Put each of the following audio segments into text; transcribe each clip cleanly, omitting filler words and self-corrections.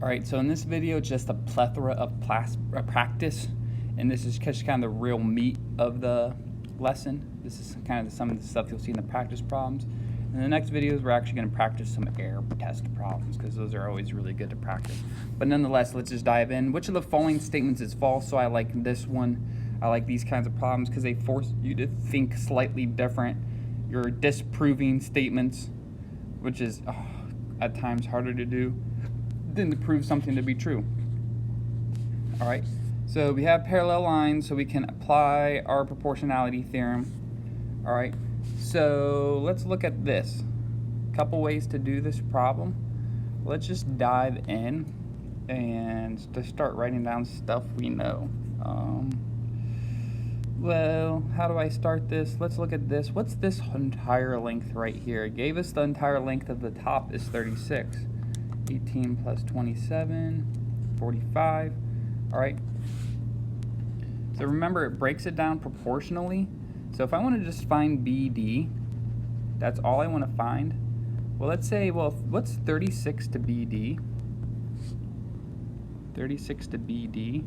Alright, so in this video, just a plethora of practice, and this is just kind of the real meat of the lesson. This is kind of some of the stuff you'll see in the practice problems. In the next videos, we're actually going to practice some error test problems, because those are always really good to practice. But nonetheless, let's just dive in. Which of the following statements is false? So I like this one. I like these kinds of problems because they force you to think slightly different. You're disproving statements, which is at times harder to do than to prove something to be true. All right, so we have parallel lines, so we can apply our proportionality theorem. All right, so let's look at this. A couple ways to do this problem. Let's just dive in and just start writing down stuff we know. Well, how do I start this? Let's look at this. What's this entire length right here? It gave us the entire length of the top is 36. 18 plus 27, 45. All right. So remember, it breaks it down proportionally. So if I want to just find BD, that's all I want to find. Well, let's say, well, what's 36 to BD? 36 to BD.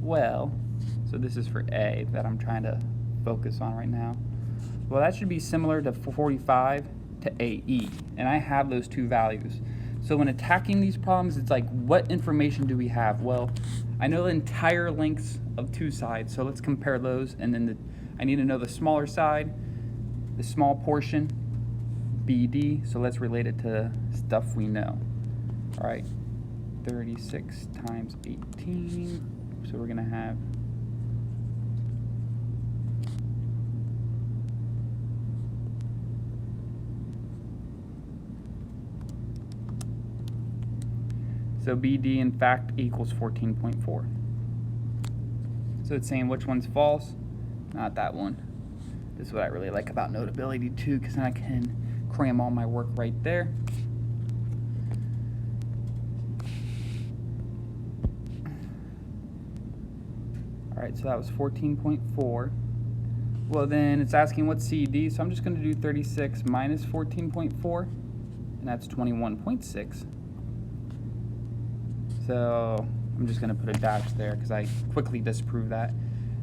Well, so this is for A that I'm trying to focus on right now. Well, that should be similar to 45 to AE, and I have those two values. So when attacking these problems, it's like, what information do we have? Well, I know the entire lengths of two sides, so let's compare those, and then I need to know the smaller side, the small portion, BD, so let's relate it to stuff we know. All right, 36 times 18, so we're gonna have so BD, in fact, equals 14.4. So it's saying which one's false? Not that one. This is what I really like about Notability too, because then I can cram all my work right there. All right, so that was 14.4. Well, then it's asking what's CD, so I'm just going to do 36 minus 14.4, and that's 21.6. So I'm just going to put a dash there because I quickly disproved that.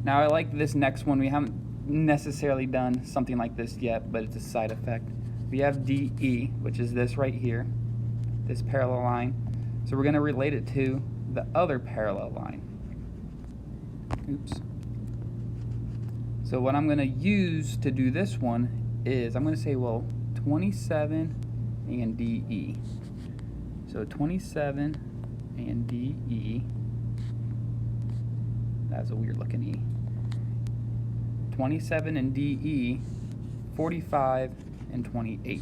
Now I like this next one. We haven't necessarily done something like this yet, but it's a side effect. We have DE, which is this right here, this parallel line. So we're going to relate it to the other parallel line. Oops. So what I'm going to use to do this one is I'm going to say, well, 27 and DE. So 27 and DE, that's a weird looking E. 27 and DE, 45 and 28.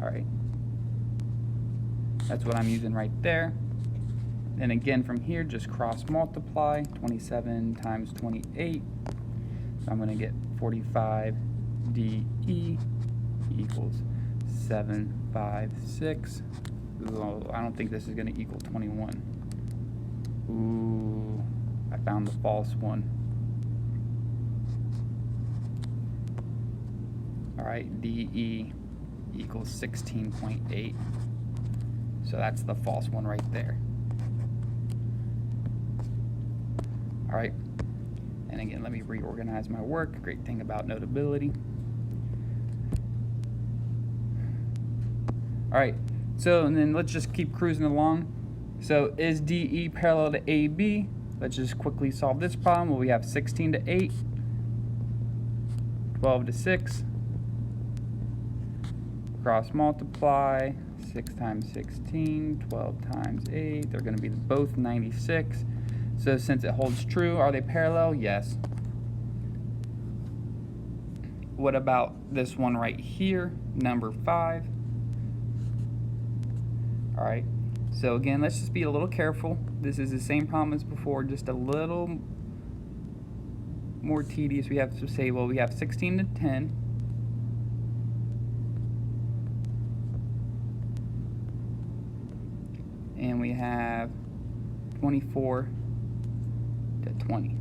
All right, that's what I'm using right there. And again, from here, just cross multiply, 27 times 28. So I'm gonna get 45 DE equals 756. Ooh, I don't think this is going to equal 21. Ooh, I found the false one. All right, DE equals 16.8. So that's the false one right there. All right, and again, let me reorganize my work. Great thing about Notability. All right. So, and then let's just keep cruising along. So, is DE parallel to AB? Let's just quickly solve this problem. Well, we have 16 to 8, 12 to 6, cross multiply, 6 times 16, 12 times 8. They're going to be both 96. So, since it holds true, are they parallel? Yes. What about this one right here, number 5? All right, so again, let's just be a little careful. This is the same problem as before, just a little more tedious. We have to say, well, we have 16 to 10. And we have 24 to 20.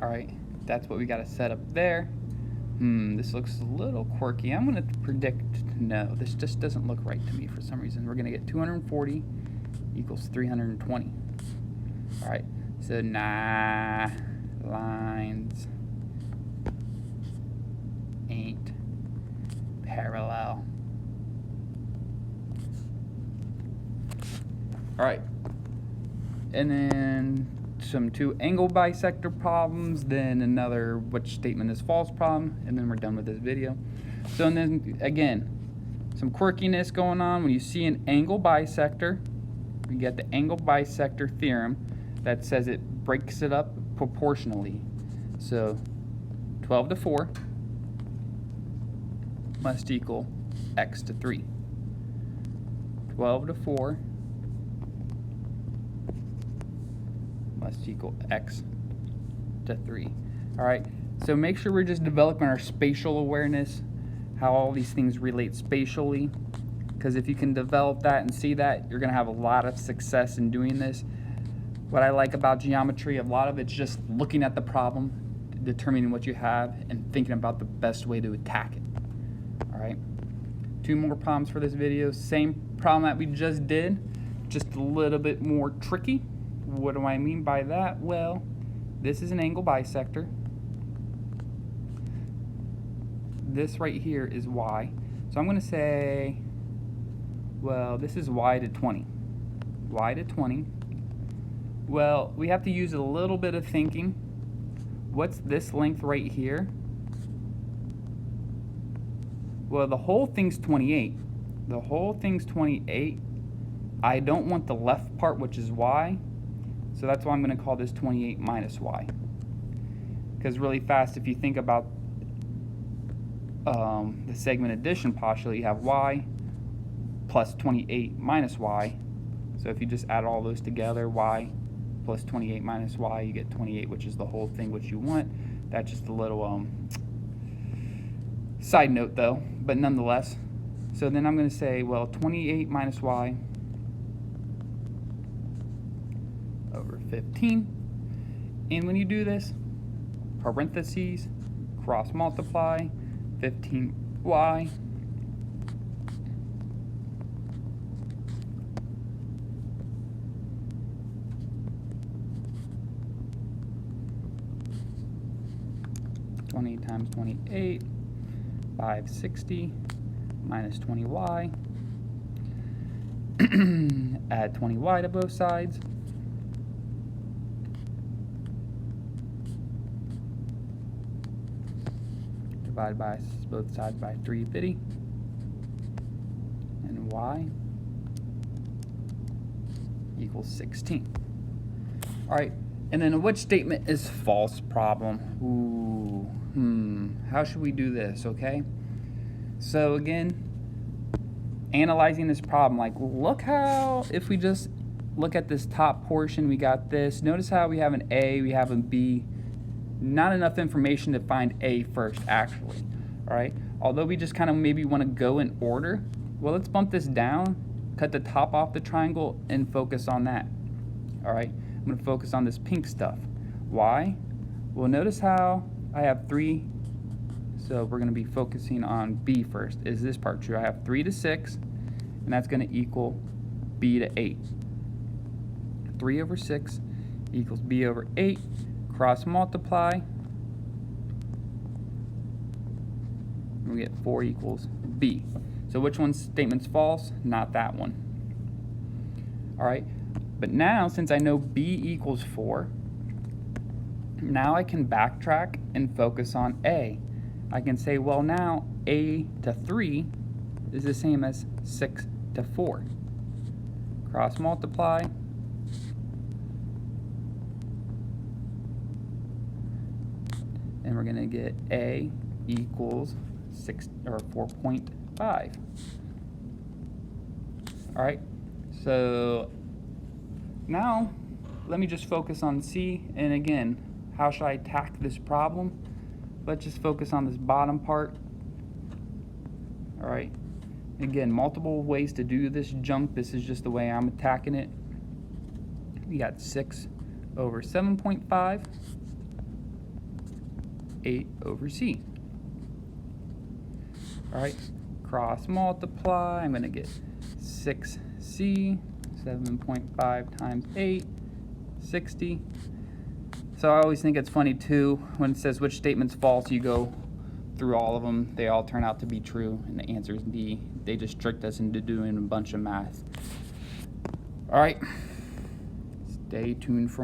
All right, that's what we got to set up there. This looks a little quirky. I'm going to predict no. This just doesn't look right to me for some reason. We're going to get 240 equals 320. All right, so nah, lines ain't parallel. All right, and then some 2 angle bisector problems, then another which statement is false problem, and then we're done with this video. So and then again, some quirkiness going on. When you see an angle bisector, you get the angle bisector theorem that says it breaks it up proportionally. So 12 to 4 must equal x to 3. 12 to 4 must equal x to 3. All right, so make sure we're just developing our spatial awareness, how all these things relate spatially, because if you can develop that and see that, you're going to have a lot of success in doing this. What I like about geometry, a lot of it's just looking at the problem, determining what you have, and thinking about the best way to attack it. All right, 2 more problems for this video. Same problem that we just did, just a little bit more tricky. What do I mean by that? Well, this is an angle bisector. This right here is y. So I'm going to say, well, this is y to 20. Y to 20. Well, we have to use a little bit of thinking. What's this length right here? Well, the whole thing's 28. The whole thing's 28. I don't want the left part, which is y. So that's why I'm going to call this 28 minus y. Because really fast, if you think about the segment addition postulate, you have y plus 28 minus y. So if you just add all those together, y plus 28 minus y, you get 28, which is the whole thing which you want. That's just a little side note though, but nonetheless. So then I'm going to say, well, 28 minus y over 15. And when you do this, parentheses, cross multiply, 15y times 28, 560 minus 20y. Add 20y to both sides. Divide by both sides by 350. And y equals 16. All right, and then which statement is false problem? How should we do this, okay? So again, analyzing this problem, like look how, if we just look at this top portion, we got this. Notice how we have an A, we have a B. Not enough information to find A first, actually, all right? Although we just kind of maybe want to go in order, well, let's bump this down, cut the top off the triangle, and focus on that, all right? I'm going to focus on this pink stuff. Why? Well, notice how I have 3, so we're going to be focusing on B first. Is this part true? I have 3 to 6, and that's going to equal B to 8. 3 over 6 equals B over 8. Cross multiply, and we get 4 equals B. So which one's statement's false? Not that one. All right, but now since I know B equals 4, now I can backtrack and focus on A. I can say, well, now A to 3 is the same as 6 to 4. Cross multiply, and we're going to get A equals 6 or 4.5. All right, so now let me just focus on C. And again, how should I attack this problem? Let's just focus on this bottom part. All right, again, multiple ways to do this junk. This is just the way I'm attacking it. We got 6 over 7.5. 8 over C. All right, cross multiply. I'm going to get 6c, 7.5 times 8, 60. So I always think it's funny too, when it says which statement's false, you go through all of them. They all turn out to be true, and the answer is D. They just tricked us into doing a bunch of math. All right, stay tuned for more.